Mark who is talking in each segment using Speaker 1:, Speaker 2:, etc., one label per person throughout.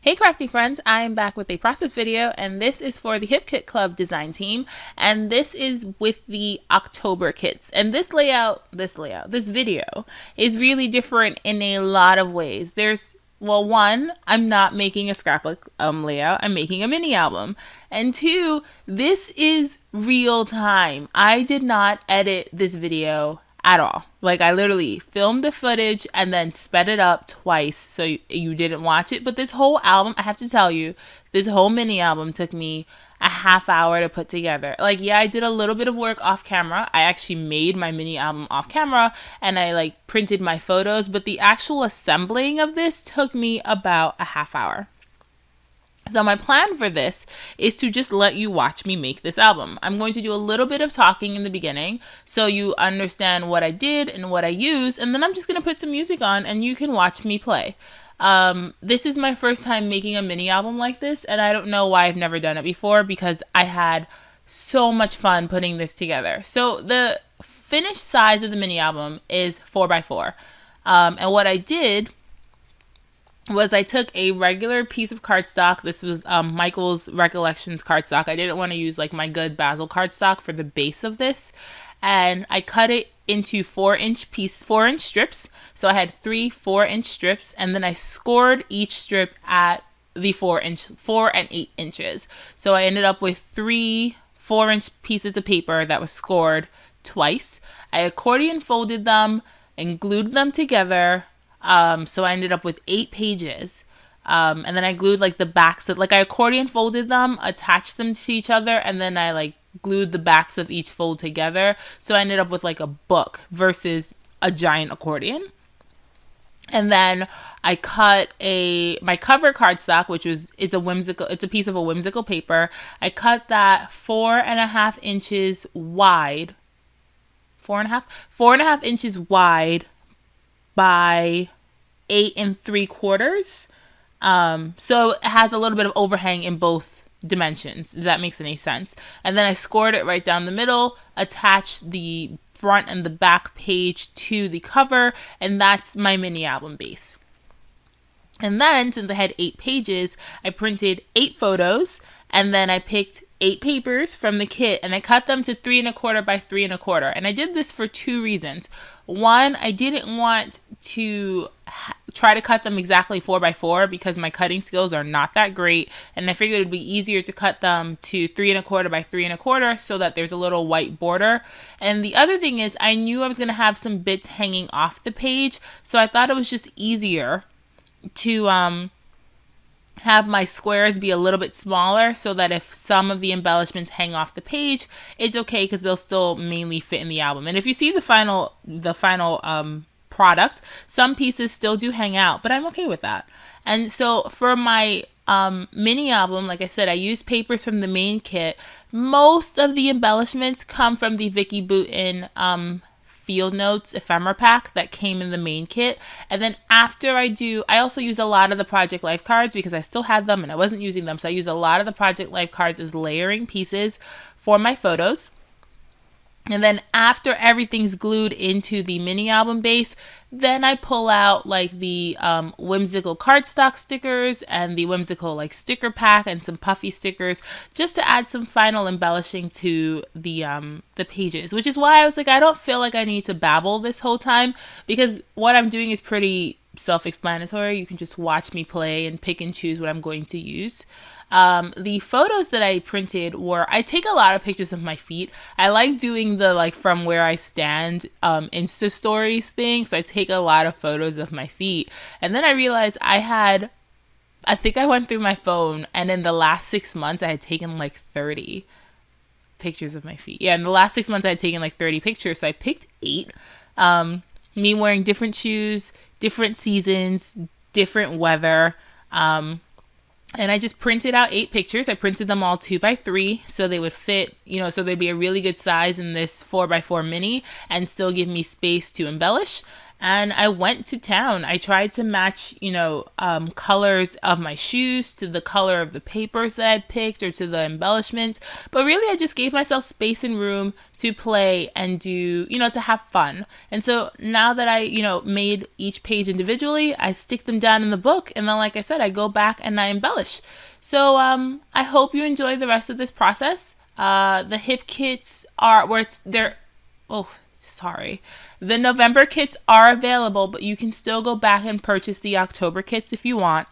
Speaker 1: Hey crafty friends, I am back with a process video, and this is for the Hip Kit Club design team, and this is with the October kits. And this video is really different in a lot of ways. Well, one, I'm not making a scrapbook layout, I'm making a mini album. And two, this is real time. I did not edit this video at all. Like, I literally filmed the footage and then sped it up twice so you didn't watch it. But this whole album, I have to tell you, this whole mini album took me a half hour to put together. Like, yeah, I did a little bit of work off camera. I actually made my mini album off camera and I like printed my photos, but the actual assembling of this took me about a half hour. So my plan for this is to just let you watch me make this album. I'm going to do a little bit of talking in the beginning so you understand what I did and what I used, and then I'm just going to put some music on and you can watch me play. This is my first time making a mini album like this, and I don't know why I've never done it before because I had so much fun putting this together. So the finished size of the mini album is 4x4. And what I did was I took a regular piece of cardstock. This was Michael's Recollections cardstock. I didn't want to use like my good Basil cardstock for the base of this. And I cut it into 4-inch strips. So I had 3 4-inch strips, and then I scored each strip at the 4 and 8 inches. So I ended up with 3 4-inch pieces of paper that was scored twice. I accordion folded them and glued them together. So I ended up with 8 pages. And then I glued like the backs of, like I accordion folded them, attached them to each other, and then I like glued the backs of each fold together. So I ended up with like a book versus a giant accordion. And then I cut my cover cardstock, it's a piece of a whimsical paper. I cut that 4.5 inches wide, 4.5 inches wide by 8 3/4. So it has a little bit of overhang in both dimensions, if that makes any sense. And then I scored it right down the middle, attached the front and the back page to the cover, and that's my mini album base. And then, since I had 8 pages, I printed 8 photos, and then I picked 8 papers from the kit, and I cut them to 3.25 by 3.25. And I did this for 2 reasons. One, I didn't want to try to cut them exactly 4x4 because my cutting skills are not that great, and I figured it would be easier to cut them to 3.25 by 3.25 so that there's a little white border. And the other thing is, I knew I was going to have some bits hanging off the page, so I thought it was just easier to have my squares be a little bit smaller so that if some of the embellishments hang off the page, it's okay because they'll still mainly fit in the album. And if you see the final product, some pieces still do hang out, but I'm okay with that. And so for my mini album, like I said, I used papers from the main kit. Most of the embellishments come from the Vicky Boutin Field Notes ephemera pack that came in the main kit. And then after I also use a lot of the Project Life cards because I still had them and I wasn't using them. So I use a lot of the Project Life cards as layering pieces for my photos. And then after everything's glued into the mini album base, then I pull out like the whimsical cardstock stickers and the whimsical like sticker pack and some puffy stickers just to add some final embellishing to the pages, which is why I was like, I don't feel like I need to babble this whole time because what I'm doing is pretty self-explanatory. You can just watch me play and pick and choose what I'm going to use. The photos that I printed I take a lot of pictures of my feet. I like doing the like from where I stand Insta stories thing. So I take a lot of photos of my feet. And then I realized I think I went through my phone and in the last 6 months I had taken like 30 pictures of my feet. Yeah, in the last 6 months I had taken like 30 pictures. So I picked 8. Me wearing different shoes, different seasons, different weather. And I just printed out 8 pictures. I printed them all 2x3 so they would fit, so they'd be a really good size in this 4x4 mini and still give me space to embellish. and I went to town. I tried to match, colors of my shoes to the color of the papers that I picked or to the embellishments. But really, I just gave myself space and room to play and do, to have fun. And so now that I, made each page individually, I stick them down in the book. And then, like I said, I go back and I embellish. So I hope you enjoy the rest of this process. The hip kits are where they're, oh, sorry. The November kits are available, but you can still go back and purchase the October kits if you want.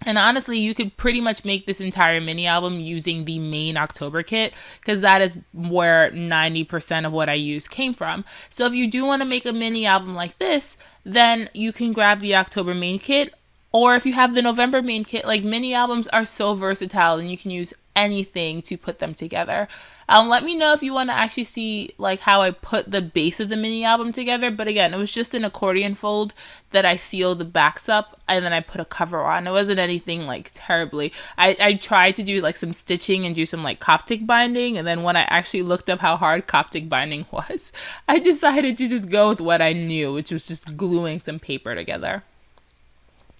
Speaker 1: And honestly, you could pretty much make this entire mini album using the main October kit, because that is where 90% of what I use came from. So if you do want to make a mini album like this, then you can grab the October main kit. Or if you have the November main kit, like, mini albums are so versatile and you can use anything to put them together. Let me know if you want to actually see like how I put the base of the mini album together. But again, it was just an accordion fold that I sealed the backs up and then I put a cover on. It wasn't anything like terribly. I tried to do like some stitching and do some like Coptic binding, and then when I actually looked up how hard Coptic binding was, I decided to just go with what I knew, which was just gluing some paper together.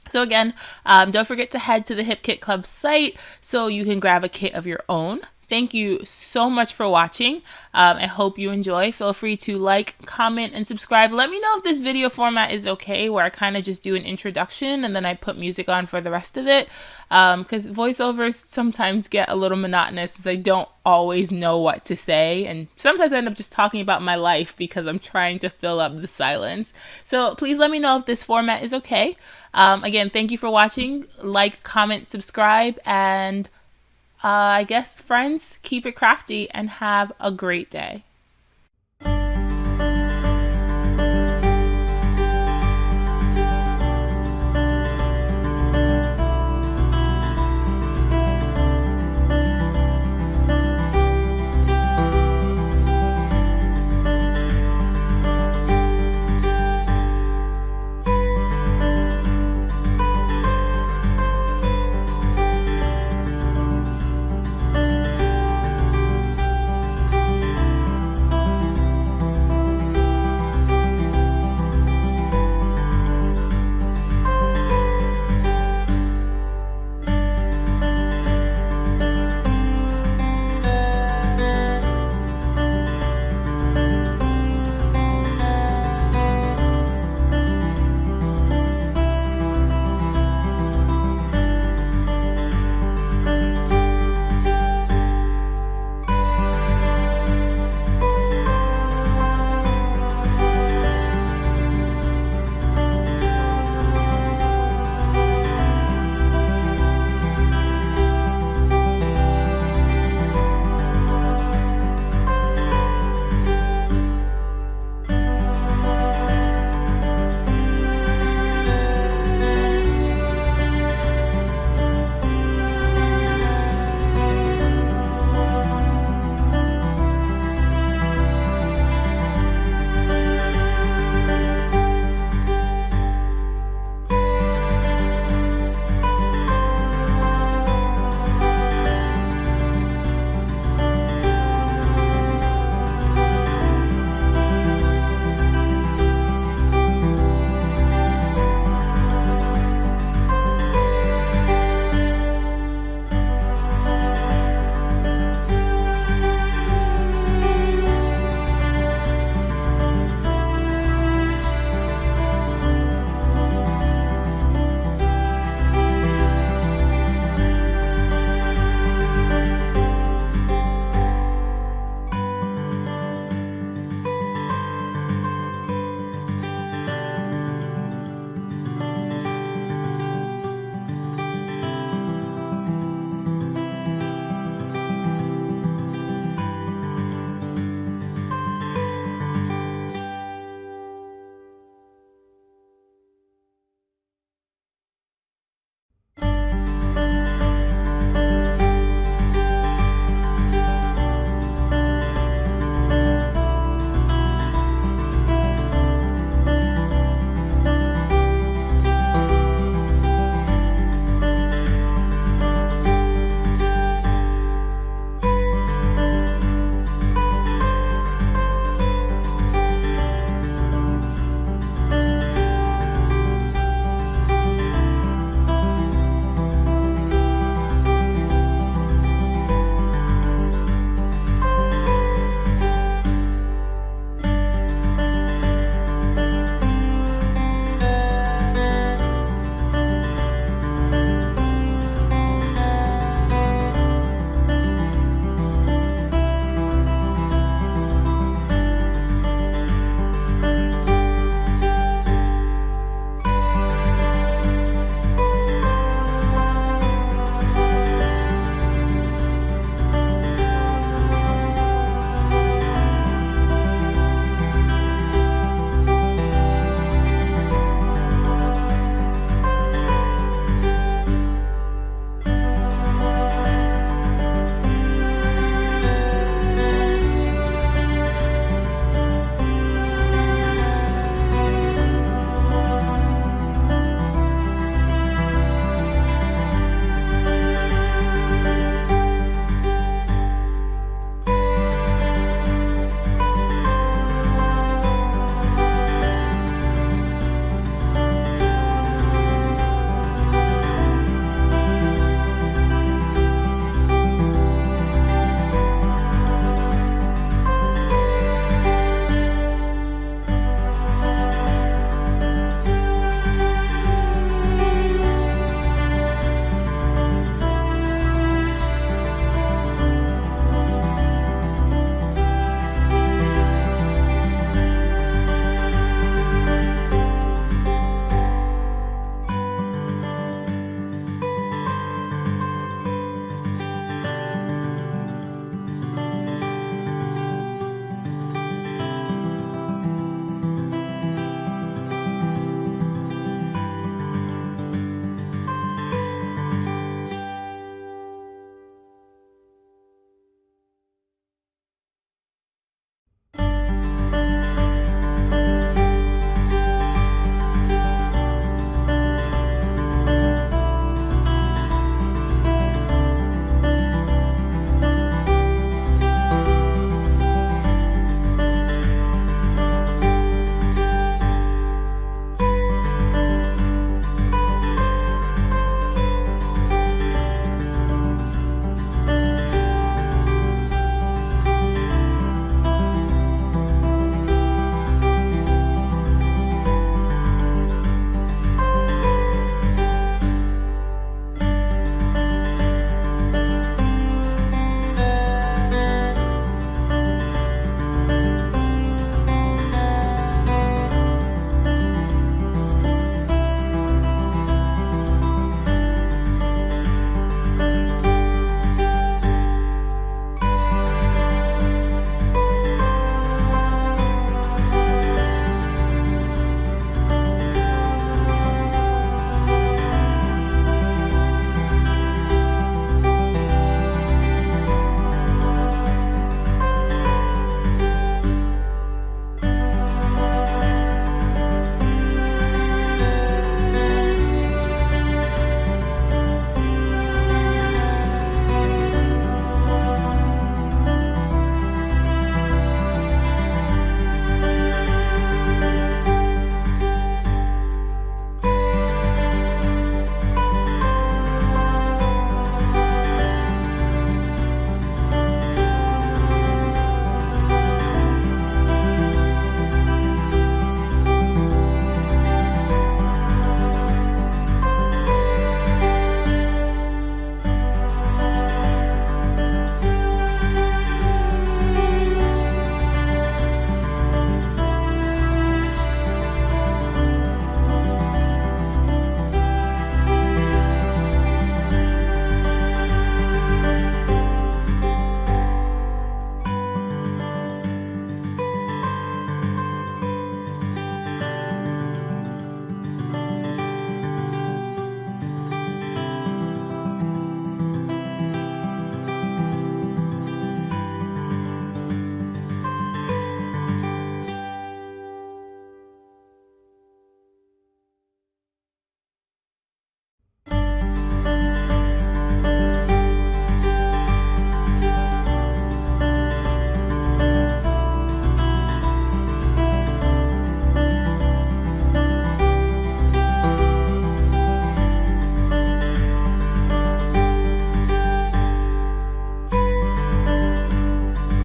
Speaker 1: So again, don't forget to head to the Hip Kit Club site so you can grab a kit of your own. Thank you so much for watching. I hope you enjoy. Feel free to like, comment, and subscribe. Let me know if this video format is okay, where I kind of just do an introduction and then I put music on for the rest of it. Because voiceovers sometimes get a little monotonous as I don't always know what to say. And sometimes I end up just talking about my life because I'm trying to fill up the silence. So please let me know if this format is okay. Again, thank you for watching. Like, comment, subscribe, and I guess, friends, keep it crafty and have a great day.